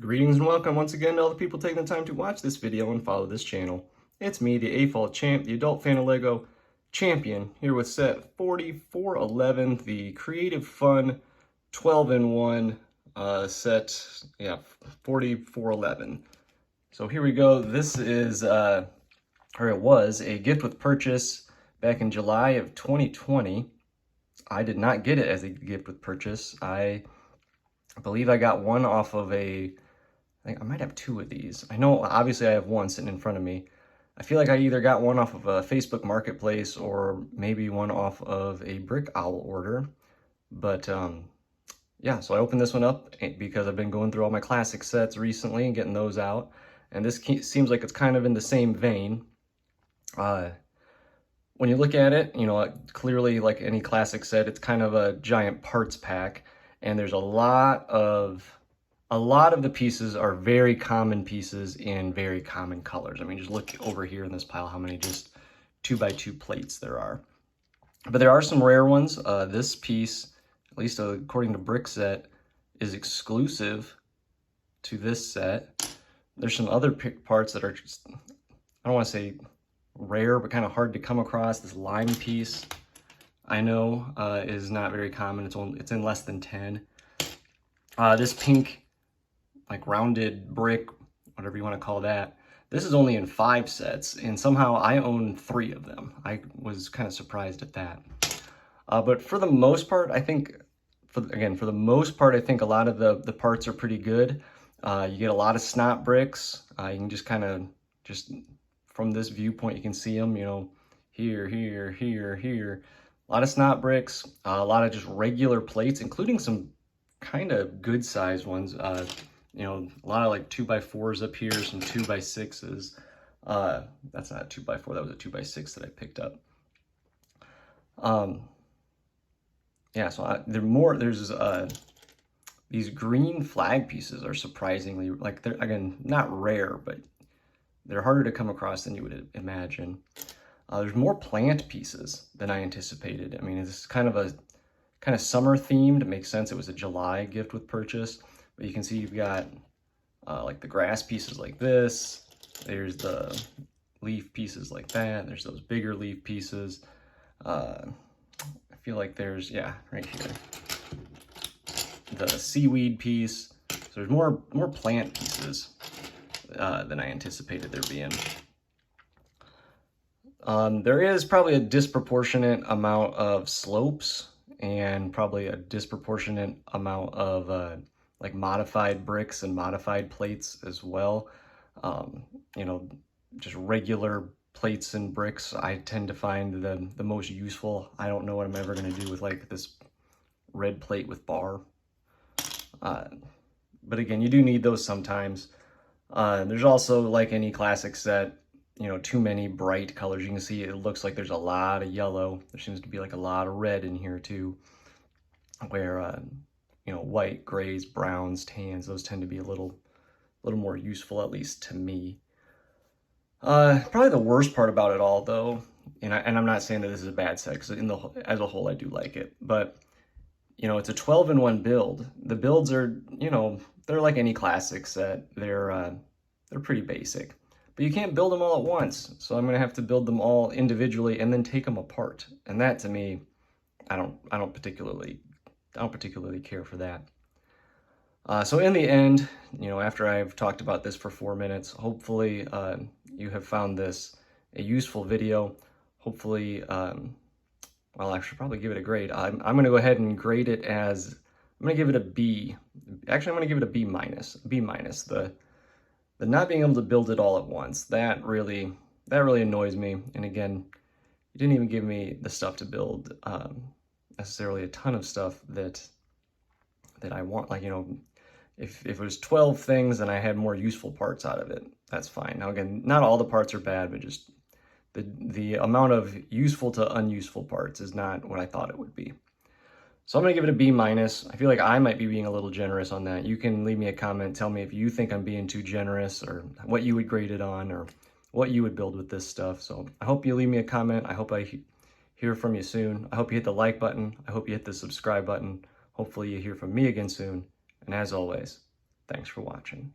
Greetings and welcome once again to all the people taking the time to watch this video and follow this channel. It's me, the AFOL champ, the adult fan of LEGO champion, here with set 4411, the creative fun 12-in-1 set, 4411. So here we go. This is, or it was, a gift with purchase back in July of 2020. I did not get it as a gift with purchase. I believe I got one off of I think I might have two of these. I know, obviously, I have one sitting in front of me. I feel like I either got one off of a Facebook Marketplace or maybe one off of a Brick Owl order. But, yeah, so I opened this one up because I've been going through all my classic sets recently and getting those out. And this seems like it's kind of in the same vein. When you look at it, you know, clearly, like any classic set, it's kind of a giant parts pack. And there's a lot of the pieces are very common pieces in very common colors. I mean, just look over here in this pile how many just 2x2 plates there are. But there are some rare ones. This piece, at least according to Brickset, is exclusive to this set. There's some other parts that are just, I don't want to say rare, but kind of hard to come across. This lime piece, I know, is not very common. It's in less than 10. This pink, like rounded brick, whatever you want to call that, this is only in 5 sets, and somehow I own 3 of them. I was kind of surprised at that. But for the most part, I think, for the most part, I think a lot of the parts are pretty good. You get a lot of SNOT bricks. You can just kind of, from this viewpoint, you can see them, you know, here, here, here, here. A lot of SNOT bricks, a lot of just regular plates, including some kind of good sized ones. You know, a lot of like 2x4s up here, some 2x6s. That's not a 2x4, that was a 2x6 that I picked up. Yeah, so there's these green flag pieces are surprisingly, like, they're, again, not rare, but they're harder to come across than you would imagine. There's more plant pieces than I anticipated. I mean, it's kind of summer themed. It makes sense. It was a July gift with purchase. But you can see you've got like the grass pieces like this. There's the leaf pieces like that. There's those bigger leaf pieces. I feel like there's, yeah, right here, the seaweed piece. So there's more plant pieces than I anticipated there being. There is probably a disproportionate amount of slopes and probably a disproportionate amount of like modified bricks and modified plates as well. You know, just regular plates and bricks I tend to find the most useful. I don't know what I'm ever going to do with like this red plate with bar. But again, you do need those sometimes. There's also, like any classic set, you know, too many bright colors. You can see it looks like there's a lot of yellow. There seems to be like a lot of red in here too, where you know, white, grays, browns, tans, those tend to be a little more useful, at least to me. Probably the worst part about it all, though, and I'm not saying that this is a bad set, because as a whole I do like it, but you know, it's a 12-in-1 build. The builds are, you know, they're like any classic set. They're pretty basic. But you can't build them all at once, so I'm gonna have to build them all individually and then take them apart. And that, to me, I don't particularly care for that. So in the end, you know, after I've talked about this for 4 minutes, hopefully you have found this a useful video. Hopefully, well, I should probably give it a grade. I'm gonna go ahead and grade it as, I'm gonna give it a B. Actually, I'm gonna give it a B minus. The not being able to build it all at once, that really annoys me. And again, you didn't even give me the stuff to build necessarily a ton of stuff that I want. Like, you know, if it was 12 things and I had more useful parts out of it, that's fine. Now again, not all the parts are bad, but just the amount of useful to unuseful parts is not what I thought it would be. So I'm gonna give it a B minus. I feel like I might be being a little generous on that. You can leave me a comment, tell me if you think I'm being too generous, or what you would grade it on, or what you would build with this stuff. So I hope you leave me a comment. I hope I hear from you soon. I hope you hit the like button. I hope you hit the subscribe button. Hopefully you hear from me again soon. And as always, Thanks for watching.